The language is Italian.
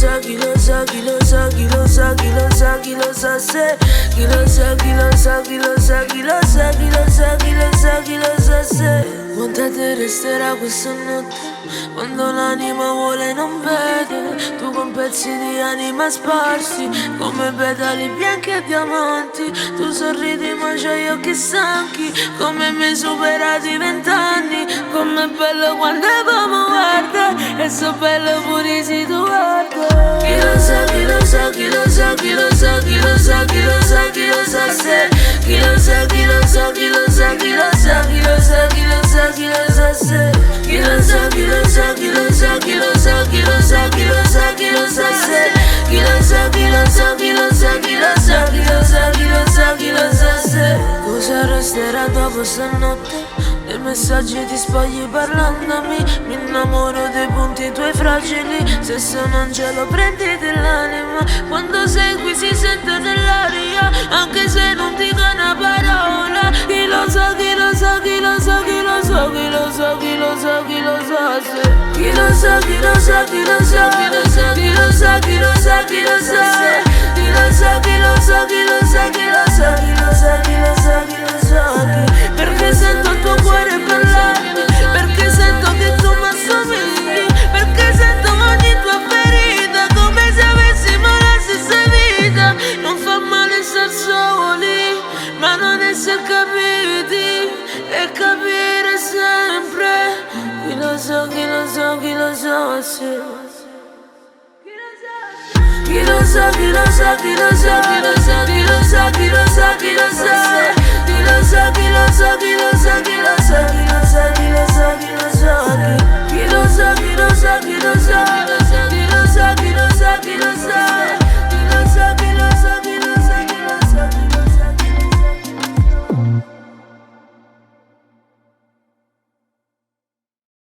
sa, chi lo sa, chi lo sa, chi lo sa, chi lo sa, chi lo sa se. Chi lo sa, chi lo sa, chi lo sa, chi lo sa, chi lo sa, chi lo sa, chi lo sa se. Quanta te resterà questa notte, quando l'anima vuole non vede. Tu con pezzi di anima sparsi, come petali bianchi e diamanti. Tu sorridi ma c'hai gli occhi stanchi, come me superati 20 anni. Com'è bello quando come guarda, e so bello pure se tu guarda. Chi lo sa, chi lo sa, chi lo sa, chi lo sa, chi lo sa, chi lo sa, chi lo sa se. Chi lo sa, chi lo sa, chi lo sa, chi lo sa, chi lo sa, chi lo sa, chi lo sa se. Chi lo sa, chi lo sa, chi lo sa, chi lo sa, chi lo sa, chi lo sa, chi lo sa se. Chi lo sa, chi lo sa, chi lo sa, chi lo sa, chi lo sa, chi lo sa, chi lo sa se. Cosa resterà dopo stanotte? Nei messaggi ti spogli parlandomi, mi innamoro dei punti tuoi fragili. Se sono un angelo prenditi l'anima, quando sei qui si sente nell'aria, anche se non dico una parola. Chi lo sa, chi lo sa, chi lo sa, chi lo sa, chi lo sa, chi lo sa, chi lo sa se. Chi lo sa, chi lo sa, chi lo sa, chi lo sa, chi lo sa, chi lo sa, chi lo sa se. Chi lo sa, chi lo sa, chi lo sa, chi lo sa, chi lo sa, chi lo sa, chi lo sa. Perché sento il tuo cuore parlare, perché sento che tu mi assomigli, perché sento ogni tua ferita, come se avessimo la stessa vita. Non fa male star soli, ma non essere capiti e capire sempre. Chi lo sa, chi lo sa, chi lo sa se. Chi lo sa, chi lo sa, chi lo sa, chi lo sa, chi lo sa, chi lo sa, chi lo sa, chi lo sa, chi lo sa, chi lo sa.